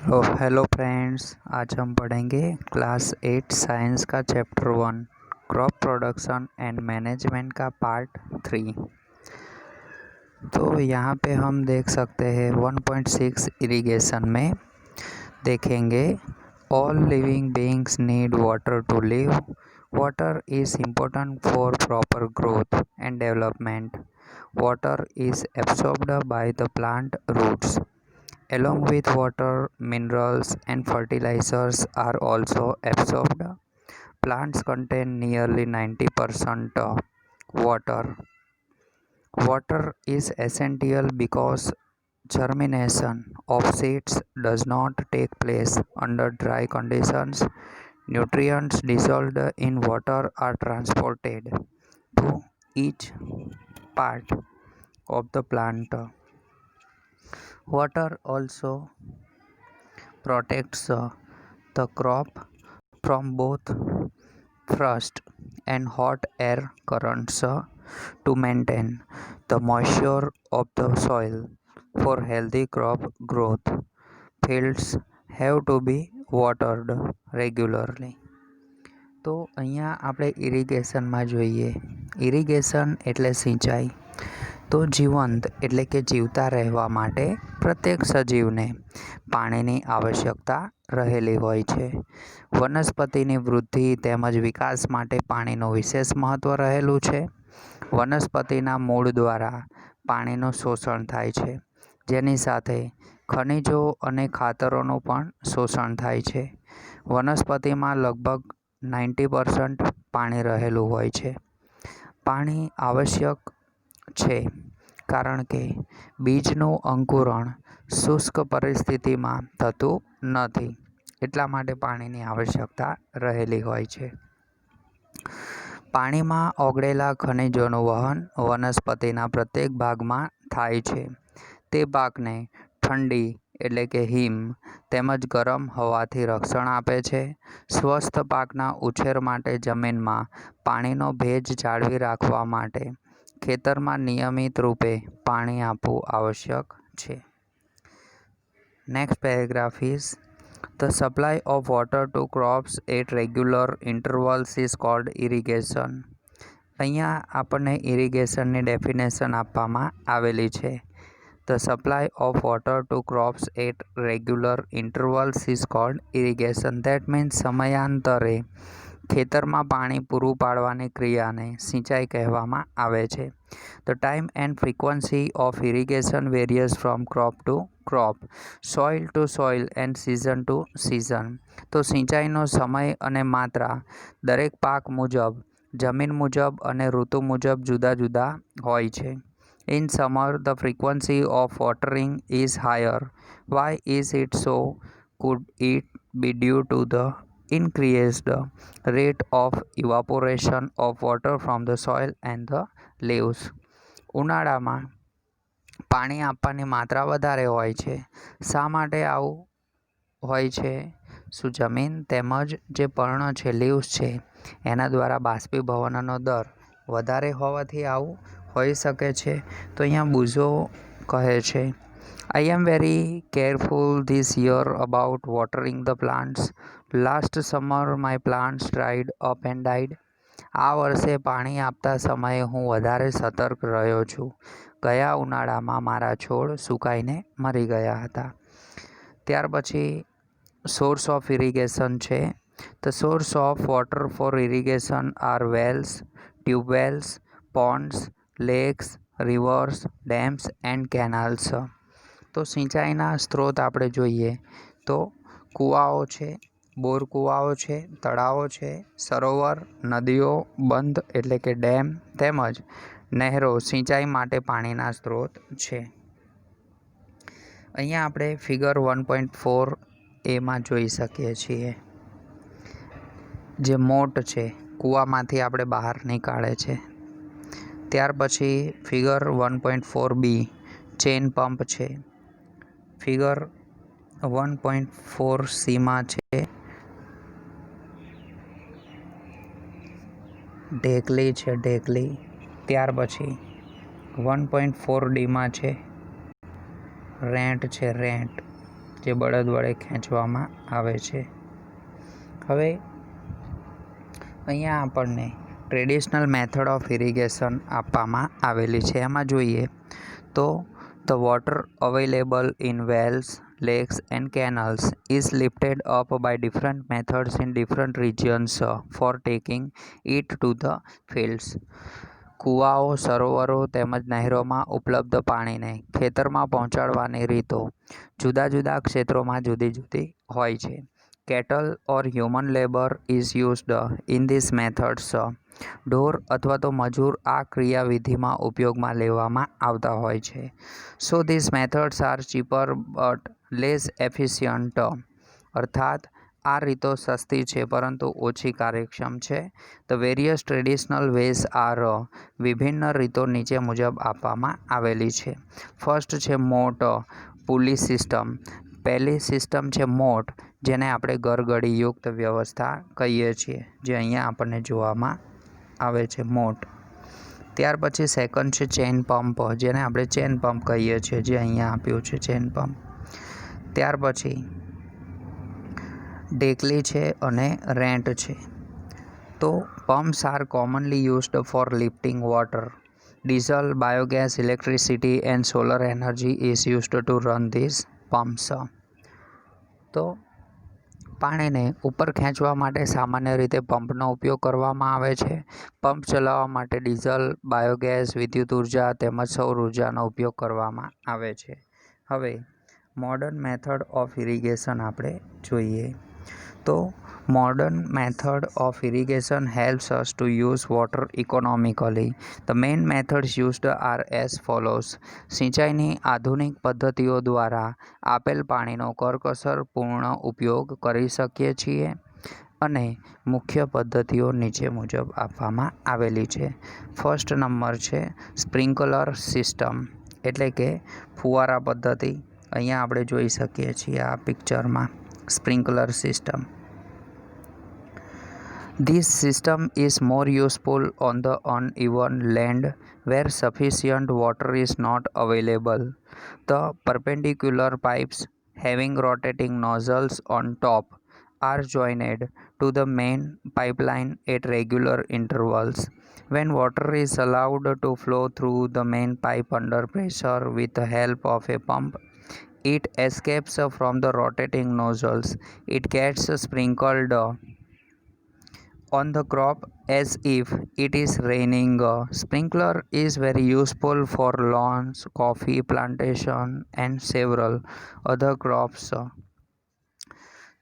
Hello friends. आज हम पढ़ेंगे क्लास 8 साइंस का chapter 1 crop production and management का पार्ट 3। तो यहाँ पे हम देख सकते हैं 1.6 इरिगेशन में देखेंगे all living beings need water to live. Water is important for proper growth and development. Water is absorbed by the plant roots. Along with water, minerals and fertilizers are also absorbed. Plants contain nearly 90% water. Water is essential because germination of seeds does not take place under dry conditions. Nutrients dissolved in water are transported to each part of the plant. Water also protects the crop from both frost and hot air currents to maintain the moisture of the soil for healthy crop growth. Fields have to be watered regularly. તો અહીંયા આપણે ઇરિગેશનમાં જોઈએ. Irrigation એટલે સિંચાઈ. તો જીવંત એટલે કે જીવતા રહેવા માટે પ્રત્યેક સજીવને પાણીની આવશ્યકતા રહેલી હોય છે. વનસ્પતિની વૃદ્ધિ તેમજ વિકાસ માટે પાણીનું વિશેષ મહત્ત્વ રહેલું છે. વનસ્પતિના મૂળ દ્વારા પાણીનું શોષણ થાય છે, જેની સાથે ખનિજો અને ખાતરોનું પણ શોષણ થાય છે. વનસ્પતિમાં લગભગ 90% પાણી રહેલું હોય છે. પાણી આવશ્યક છે કારણ કે બીજનું અંકુરણ શુષ્ક પરિસ્થિતિમાં થતું નથી, એટલા માટે પાણીની આવશ્યકતા રહેલી હોય છે. પાણીમાં ઓગળેલા ખનિજોનું વહન વનસ્પતિના પ્રત્યેક ભાગમાં થાય છે. તે પાકને ઠંડી એટલે કે હિમ તેમજ ગરમ હવાથી રક્ષણ આપે છે. સ્વસ્થ પાકના ઉછેર માટે જમીનમાં પાણીનો ભેજ જાળવી રાખવા માટે ખેતરમાં નિયમિત રૂપે પાણી આપવું આવશ્યક છે. Next paragraph is the supply of water to crops at regular intervals is called irrigation. અહીંયા આપણને ઇરિગેશનની ડેફિનેશન આપવામાં આવેલી છે. The supply of water to crops at regular intervals is called irrigation. That means સમયાંતરે ખેતરમાં પાણી પૂરું પાડવાની ક્રિયાને સિંચાઈ કહેવામાં આવે છે. The time and frequency of irrigation varies from crop to crop, soil to soil and season to season. તો સિંચાઈનો સમય અને માત્રા દરેક પાક મુજબ, જમીન મુજબ અને ઋતુ મુજબ જુદા જુદા હોય છે. In summer, the frequency of watering is higher. Why is it so? Could it be due to the increased rate of evaporation of water from the soil and the leaves? ઉનાળામાં પાણી આપવાની માત્રા વધારે હોય છે. શા માટે આવું હોય છે? શું જમીન તેમજ જે પર્ણ છે, લીવ્સ છે, એના દ્વારા બાષ્પીભવનનો દર વધારે હોવાથી આવું હોઈ શકે છે? તો અહીંયા બુઝો કહે છે, I am very careful this year about watering the plants. Last summer my plants dried up and died. આ વર્ષે પાણી આપતા સમયે હું વધારે સતર્ક રહ્યો છું. ગયા ઉનાળામાં મારા છોડ સુકાઈને મરી ગયા હતા. ત્યાર પછી સોર્સ ઓફ ઇરિગેશન છે. The source of water for irrigation are wells, tube wells, ponds, lakes, rivers, dams and canals. તો સિંચાઈના સ્ત્રોત આપણે જોઈએ તો કૂવાઓ છે, બોર કૂવાઓ છે, તળાવો છે, સરોવર, નદીઓ, બંધ એટલે કે ડેમ તેમજ નહેરો સિંચાઈ માટે પાણીના સ્ત્રોત છે. અહીંયા આપણે ફિગર 1.4 એમાં જોઈ શકીએ છીએ. જે મોટ છે કૂવામાંથી આપણે બહાર નીકાળે છે. ત્યાર પછી ફિગર 1.4b ચેઇન પંપ છે. ફિગર 1.4cમાં છે ઢેકલી છે, ઢેકલી. ત્યાર પછી 1.4dમાં છે રેંટ છે, રેંટ. જે બળદ વડે ખેંચવામાં આવે છે. હવે અહીંયા આપણને ટ્રેડિશનલ મેથડ ઓફ ઇરિગેશન આપવામાં આવેલી છે. એમાં જોઈએ તો the water available in wells, lakes and canals is lifted up by different methods in different regions for taking it to the fields. કૂવાઓ, સરોવરો તેમજ નહેરોમાં ઉપલબ્ધ પાણીને ખેતરમાં પહોંચાડવાની રીતો જુદા જુદા ક્ષેત્રોમાં જુદી જુદી હોય છે. Cattle or human labour is used in these methods. ઢોર અથવા તો મજૂર આ ક્રિયાવિધિમાં ઉપયોગમાં લેવામાં આવતા હોય છે. So these methods are cheaper but less efficient. અર્થાત આ રીતો સસ્તી છે પરંતુ ઓછી કાર્યક્ષમ છે. The various traditional ways are. વિભિન્ન રીતો નીચે મુજબ આપવામાં આવેલી છે. ફર્સ્ટ છે મોટ પુલી સિસ્ટમ. પહેલી સિસ્ટમ છે મોટ, જેને આપણે ગરગડીયુક્ત વ્યવસ્થા કહીએ છીએ, જે અહીંયા આપણને જોવામાં આવે છે મોટ. ત્યાર પછી સેકન્ડ છે ચેન પંપ, જેને આપણે ચેન પંપ કહીએ છીએ, જે અહીંયા આપ્યું છે ચેન પંપ. ત્યાર પછી ડેકલી છે અને રેન્ટ છે. તો pumps are commonly used four lifting water. Diesel, biogas, electricity and solar energy is used to run this pumps. તો પાણીને ઉપર ખેંચવા માટે સામાન્ય રીતે પંપનો ઉપયોગ કરવામાં આવે છે. પંપ ચલાવવા માટે ડીઝલ, બાયોગેસ, વિદ્યુત ઉર્જા તેમજ સૌર ઉર્જાનો ઉપયોગ કરવામાં આવે છે. હવે મોડર્ન મેથડ ઓફ ઇરિગેશન આપણે જોઈએ તો modern method of irrigation helps us to use water economically. The main methods used are as follows. સિંચાઈની આધુનિક પદ્ધતિઓ દ્વારા આપેલ પાણીનો કરકસરપૂર્ણ ઉપયોગ કરી શકીએ છીએ અને મુખ્ય પદ્ધતિઓ નીચે મુજબ આપવામાં આવેલી છે. ફર્સ્ટ નંબર છે સ્પ્રિંકલર સિસ્ટમ, એટલે કે ફુવારા પદ્ધતિ. અહીંયા આપણે જોઈ શકીએ છીએ આ પિક્ચરમાં sprinkler system. This system is more useful on the uneven land where sufficient water is not available. The perpendicular pipes having rotating nozzles on top are joined to the main pipeline at regular intervals. When water is allowed to flow through the main pipe under pressure with the help of a pump, it escapes from the rotating nozzles. It gets sprinkled on the crop as if it is raining. Sprinkler is very useful for lawns, coffee plantation and several other crops.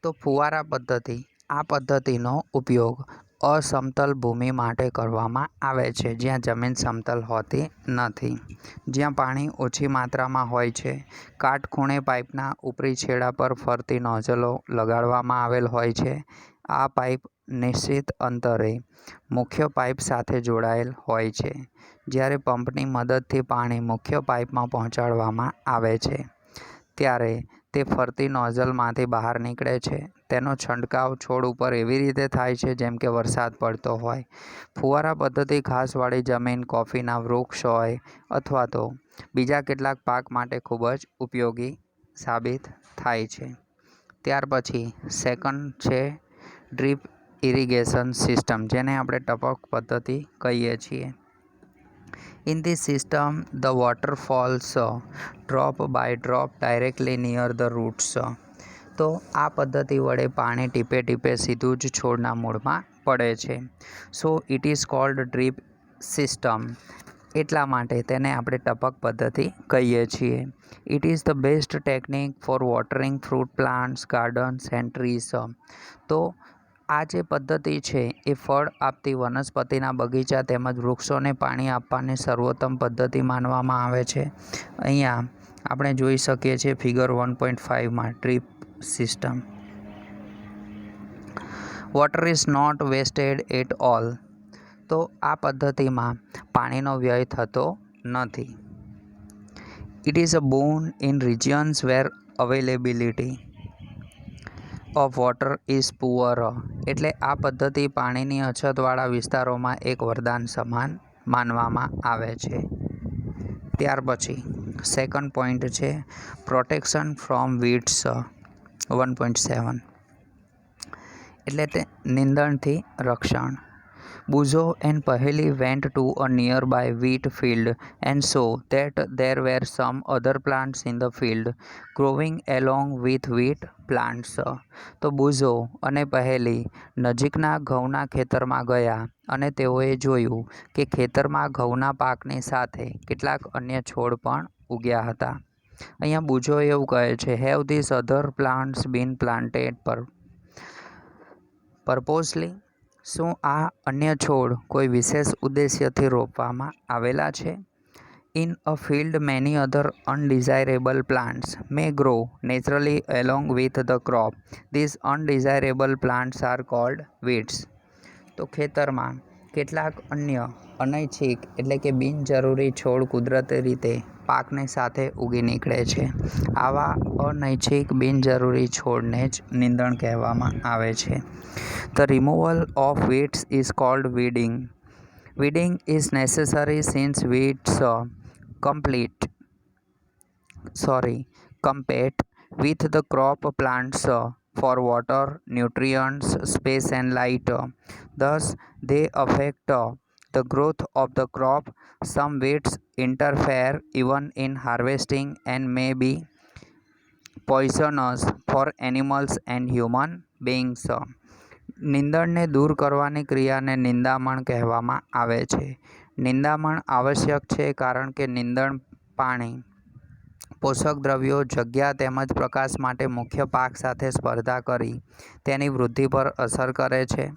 તો ફુવારા પદ્ધતિ, આ પદ્ધતિનો ઉપયોગ અસમતલ ભૂમિ માટે કરવામાં આવે છે, જ્યાં જમીન સમતલ હોતી નથી, જ્યાં પાણી ઓછી માત્રામાં હોય છે. કાટખૂણે પાઇપના ઉપરી છેડા પર ફરતી નોઝલો લગાડવામાં આવેલ હોય છે. આ પાઇપ નિશ્ચિત અંતરે મુખ્ય પાઇપ સાથે જોડાયેલ હોય છે. જ્યારે પંપની મદદથી પાણી મુખ્ય પાઇપમાં પહોંચાડવામાં આવે છે ત્યારે તે ફરતી નોઝલમાંથી બહાર નીકળે છે. તેનો છંટકાવ છોડ ઉપર એવી રીતે થાય છે જેમ કે વરસાદ પડતો હોય. ફુવારા પદ્ધતિ ઘાસવાળી જમીન, કોફીના વૃક્ષ હોય અથવા તો બીજા કેટલાક પાક માટે ખૂબ જ ઉપયોગી સાબિત થાય છે. ત્યાર પછી સેકન્ડ છે ડ્રીપ ઇરિગેશન સિસ્ટમ, જેને આપણે ટપક પદ્ધતિ કહીએ છીએ. In this system, the water falls drop by drop directly near the roots. તો આ પદ્ધતિ વડે પાણી ટીપે ટીપે સીધું જ છોડના મૂળમાં પડે છે. So it is called drip system. એટલા માટે તેને આપણે ટપક પદ્ધતિ કહીએ છીએ. It is the best technique for watering fruit plants, gardens and trees. તો આ જે પદ્ધતિ છે એ ફળ આપતી વનસ્પતિના બગીચા તેમજ વૃક્ષોને પાણી આપવાની સર્વોત્તમ પદ્ધતિ માનવામાં આવે છે. અહીંયા આપણે જોઈ શકીએ છીએ ફિગર 1.5માં drip system. Water is not wasted at all. તો આ પદ્ધતિમાં પાણીનો વ્યય થતો નથી. It is a boon in regions where availability of water is poor. એટલે આ પદ્ધતિ પાણીની અછતવાળા વિસ્તારોમાં એક વરદાન સમાન માનવામાં આવે છે. ત્યાર પછી સેકન્ડ પોઈન્ટ છે પ્રોટેક્શન ફ્રોમ વીડ્સ. 1.7 એટલે તે નીંદણથી રક્ષણ. Buzo and Paheli went to a nearby wheat field and saw that there were some other plants in the field growing along with wheat plants. તો બુઝો અને પહેલી નજીકના ઘઉંના ખેતરમાં ગયા અને તેઓએ જોયું કે ખેતરમાં ઘઉંના પાકની સાથે કેટલાક અન્ય છોડ પણ ઉગ્યા હતા. અહીંયા બુઝો એવું કહે છે, have this other plants been planted purposely? શું આ અન્ય છોડ કોઈ વિશેષ ઉદ્દેશ્યથી રોપવામાં આવેલા છે? In a field many other undesirable plants may grow naturally along with the crop. These undesirable plants are called weeds. તો ખેતરમાં કેટલાક અન્ય અનૈચ્છિક એટલે કે બિનજરૂરી છોડ કુદરતી રીતે પાકની સાથે ઉગી નીકળે છે. આવા અનૈચ્છિક બિનજરૂરી છોડને જ નીંદણ કહેવામાં આવે છે. The removal of weeds is called weeding. Weeding is necessary since weeds compete with the crop plants for water, nutrients, space and light. Thus, they affect the growth of the crop. Some weeds interfere even in harvesting and may be poisonous for animals and human beings. નીંદણને દૂર કરવાની ક્રિયાને નિંદામણ કહેવામાં આવે છે. નિંદામણ આવશ્યક છે કારણ કે નીંદણ પાણી, પોષક દ્રવ્યો, જગ્યા તેમજ પ્રકાશ માટે મુખ્ય પાક સાથે સ્પર્ધા કરી તેની વૃદ્ધિ પર અસર કરે છે.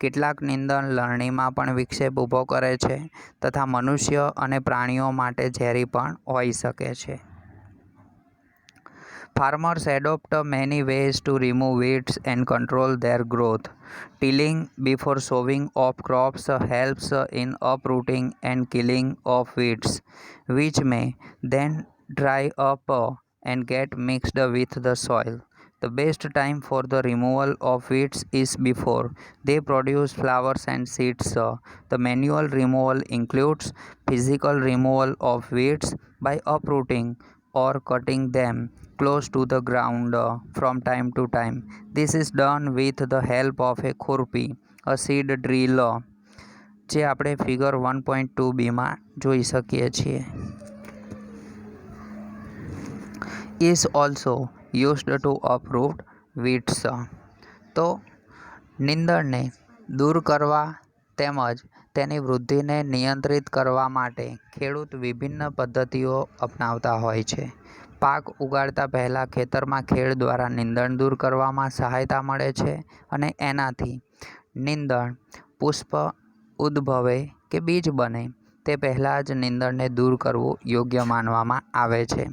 કેટલાક નીંદણ લણણીમાં પણ વિક્ષેપ ઊભો કરે છે તથા મનુષ્ય અને પ્રાણીઓ માટે ઝેરી પણ હોઈ શકે છે. Farmers adopt many ways to remove weeds and control their growth. Tilling before sowing of crops helps in uprooting and killing of weeds, which may then dry up and get mixed with the soil. The best time for the removal of weeds is before they produce flowers and seeds. The manual removal includes physical removal of weeds by uprooting or cutting them close to the ground from time to time. This is done with the help of a khurpi, a seed drill, જે આપણે figure 1.2bમાં જોઈ શકીએ છીએ. Is also used to uproot weeds. તો નીંદણને દૂર કરવા તેમજ તેની વૃદ્ધિને નિયંત્રિત કરવા માટે ખેડૂત વિભિન્ન પદ્ધતિઓ અપનાવતા હોય છે. પાક ઉગાડતા પહેલાં ખેતરમાં ખેડ દ્વારા નીંદણ દૂર કરવામાં સહાયતા મળે છે અને એનાથી નીંદણ પુષ્પ ઉદ્ભવે કે બીજ બને તે પહેલાં જ નીંદણને દૂર કરવું યોગ્ય માનવામાં આવે છે.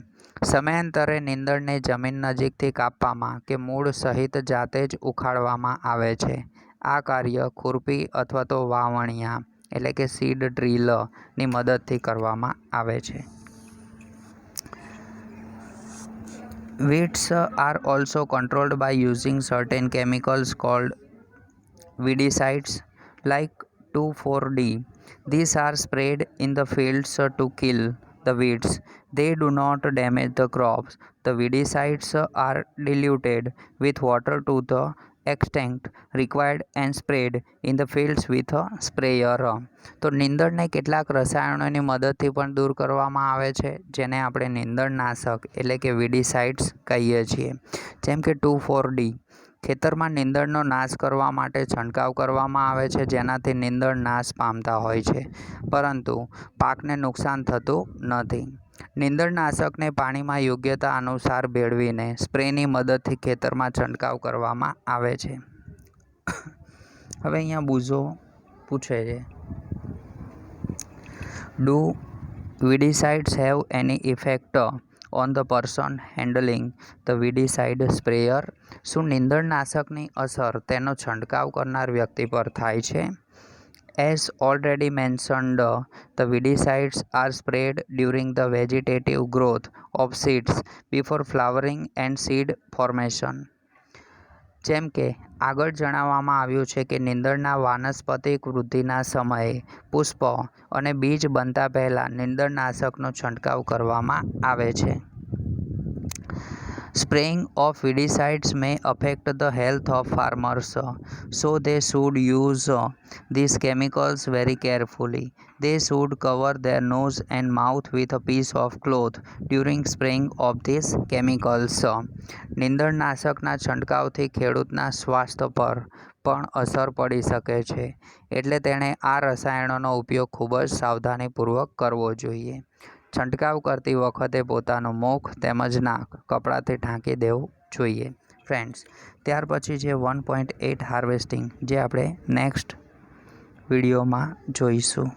સમયાંતરે નીંદણને જમીન નજીકથી કાપવામાં કે મૂળ સહિત જાતે જ ઉખાડવામાં આવે છે. આ કાર્ય ખુરપી અથવા તો વાવણિયા એટલે કે સીડ ડ્રીલની મદદથી કરવામાં આવે છે. Weeds are also controlled by using certain chemicals called weedicides like 2,4-D. These are sprayed in the fields to kill the weeds. They do not damage the crops. The weedicides are diluted with water to the extent required and sprayed in the fields with a sprayer. તો નીંદણને કેટલાક રસાયણોની મદદથી પણ દૂર કરવામાં આવે છે જેને આપણે નીંદણનાશક એટલે કે વીડીસાઇડ્સ કહીએ છીએ. જેમ કે 2,4-D ખેતરમાં નીંદણનો નાશ કરવા માટે છંટકાવ કરવામાં આવે છે જેનાથી નીંદણ નાશ પામતા હોય છે પરંતુ પાકને નુકસાન થતું નથી. નીંદણનાશકને પાણીમાં યોગ્યતા અનુસાર ભેળવીને સ્પ્રેની મદદથી ખેતરમાં છંટકાવ કરવામાં આવે છે. હવે અહીંયા બુઝો પૂછે છે, do weedicides have any effect on the person handling the weedicide sprayer? શું નીંદણનાશકની અસર તેનો છંટકાવ કરનાર વ્યક્તિ પર થાય છે? As already mentioned, the weedicides are sprayed during the vegetative growth of seeds before flowering and seed formation. જેમ કે આગળ જણાવવામાં આવ્યું છે કે નીંદણના વાનસ્પતિક વૃદ્ધિના સમયે પુષ્પ અને બીજ બનતા પહેલાં નીંદણનાશકનો છંટકાવ કરવામાં આવે છે. Spraying of weedicides may affect the health of farmers, so they should use these chemicals very carefully. They should cover their nose and mouth with a piece of cloth during spraying of these chemicals. નીંદણનાશકના છંટકાવથી ખેડૂતના સ્વાસ્થ્ય પર પણ અસર પડી શકે છે, એટલે તેણે આ રસાયણોનો ઉપયોગ ખૂબ જ સાવધાનીપૂર્વક કરવો જોઈએ. છંટકાવ કરતી વખતે પોતાનું મુખ તેમજ નાક કપડાથી ઢાંકી દેવું જોઈએ. ફ્રેન્ડ્સ, ત્યાર પછી છે 1.8 હાર્વેસ્ટિંગ, જે આપણે નેક્સ્ટ વિડીયોમાં જોઈશું.